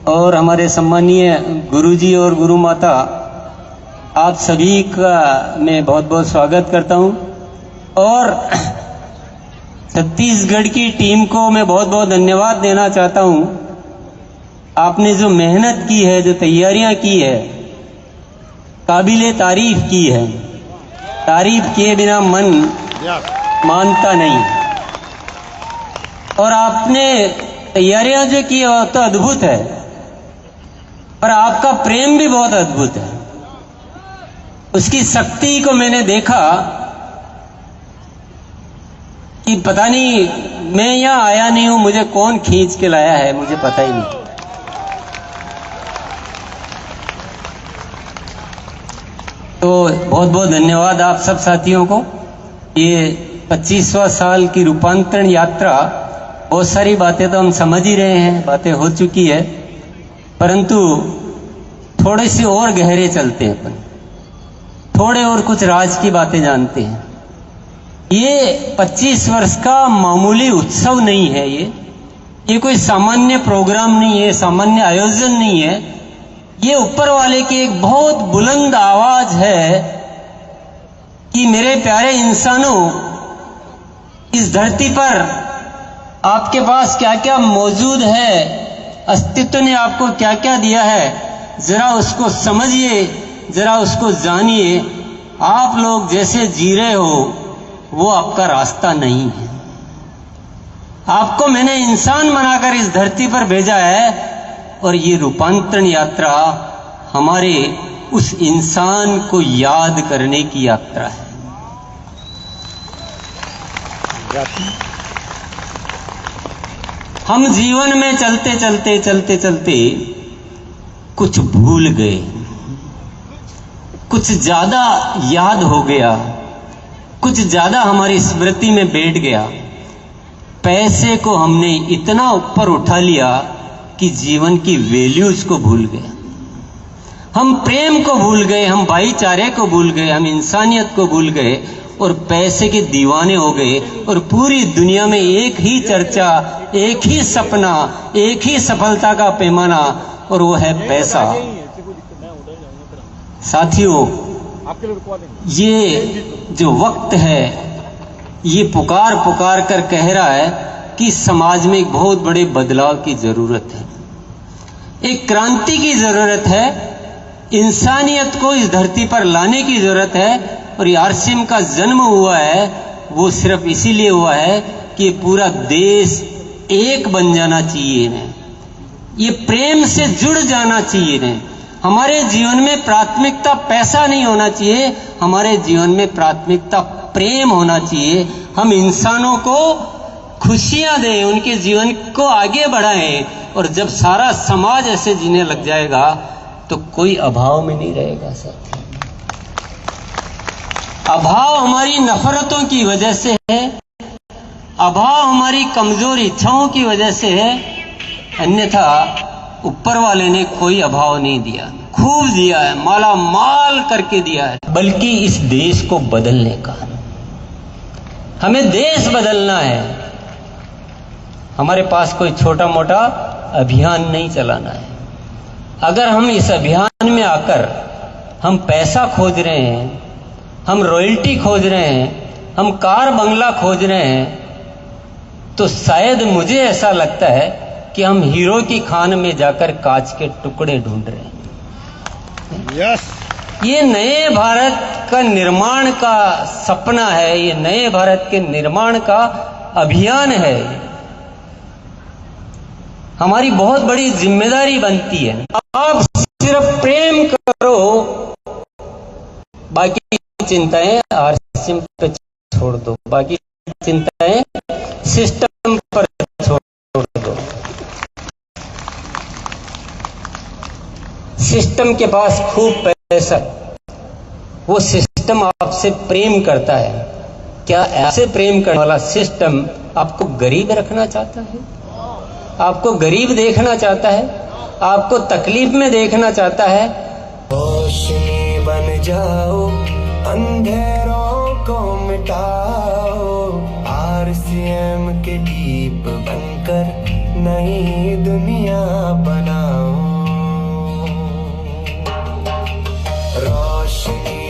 और हमारे सम्मानीय गुरुजी और गुरु माता, आप सभी का मैं बहुत बहुत स्वागत करता हूं। और छत्तीसगढ़ की टीम को मैं बहुत बहुत धन्यवाद देना चाहता हूं। आपने जो मेहनत की है, जो तैयारियां की है, काबिले तारीफ की है। तारीफ किए बिना मन मानता नहीं। और आपने तैयारियां जो की वो तो अद्भुत है, पर आपका प्रेम भी बहुत अद्भुत है। उसकी शक्ति को मैंने देखा कि पता नहीं, मैं यहां आया नहीं हूं, मुझे कौन खींच के लाया है मुझे पता ही नहीं। तो बहुत बहुत धन्यवाद आप सब साथियों को। ये 25वां साल की रूपांतरण यात्रा, बहुत सारी बातें तो हम समझ ही रहे हैं, बातें हो चुकी है, परंतु थोड़े से और गहरे चलते हैं अपन, थोड़े और कुछ राज की बातें जानते हैं। ये 25 वर्ष का मामूली उत्सव नहीं है, ये कोई सामान्य प्रोग्राम नहीं है, सामान्य आयोजन नहीं है। ये ऊपर वाले की एक बहुत बुलंद आवाज है कि मेरे प्यारे इंसानों, इस धरती पर आपके पास क्या क्या मौजूद है, अस्तित्व ने आपको क्या क्या दिया है, जरा उसको समझिए, जरा उसको जानिए। आप लोग जैसे जी रहे हो वो आपका रास्ता नहीं है। आपको मैंने इंसान बनाकर इस धरती पर भेजा है, और ये रूपांतरण यात्रा हमारे उस इंसान को याद करने की यात्रा है। हम जीवन में चलते चलते चलते चलते कुछ भूल गए, कुछ ज्यादा याद हो गया, कुछ ज्यादा हमारी स्मृति में बैठ गया। पैसे को हमने इतना ऊपर उठा लिया कि जीवन की वैल्यूज को भूल गए। हम प्रेम को भूल गए, हम भाईचारे को भूल गए, हम इंसानियत को भूल गए और पैसे के दीवाने हो गए। और पूरी दुनिया में एक ही चर्चा, एक ही सपना, एक ही सफलता का पैमाना, और वो है पैसा। साथियों, ये जो वक्त है, ये पुकार पुकार कर कह रहा है कि समाज में एक बहुत बड़े बदलाव की जरूरत है, एक क्रांति की जरूरत है, इंसानियत को इस धरती पर लाने की जरूरत है। और ये आरसीएम का जन्म हुआ है, वो सिर्फ इसीलिए हुआ है कि पूरा देश एक बन जाना चाहिए इन्हें, ये प्रेम से जुड़ जाना चाहिए इन्हें। हमारे जीवन में प्राथमिकता पैसा नहीं होना चाहिए, हमारे जीवन में प्राथमिकता प्रेम होना चाहिए। हम इंसानों को खुशियां दें, उनके जीवन को आगे बढ़ाएं, और जब सारा समाज ऐसे जीने लग जाएगा तो कोई अभाव में नहीं रहेगा। साथी, अभाव हमारी नफरतों की वजह से है, अभाव हमारी कमजोर इच्छाओं की वजह से है, अन्यथा ऊपर वाले ने कोई अभाव नहीं दिया, खूब दिया है, माला माल करके दिया है। बल्कि इस देश को बदलने का, हमें देश बदलना है। हमारे पास कोई छोटा मोटा अभियान नहीं चलाना है। अगर हम इस अभियान में आकर हम पैसा खोज रहे हैं, हम रॉयल्टी खोज रहे हैं, हम कार बंगला खोज रहे हैं, तो शायद मुझे ऐसा लगता है कि हम हीरो की खान में जाकर कांच के टुकड़े ढूंढ रहे हैं। ये नए भारत का निर्माण का सपना है, ये नए भारत के निर्माण का अभियान है। हमारी बहुत बड़ी जिम्मेदारी बनती है। आप सिर्फ प्रेम करो, बाकी चिंताएं आरसीएम पे छोड़ दो, बाकी चिंताएं सिस्टम पर छोड़ दो। सिस्टम के पास खूब पैसा, वो सिस्टम आपसे प्रेम करता है। क्या ऐसे प्रेम करने वाला सिस्टम आपको गरीब रखना चाहता है? आपको गरीब देखना चाहता है? आपको तकलीफ में देखना चाहता है? रोशनी बन जाओ, अंधेरों को मिटाओ, आरसीएम के दीप बनकर नई दुनिया बनाओ। श्री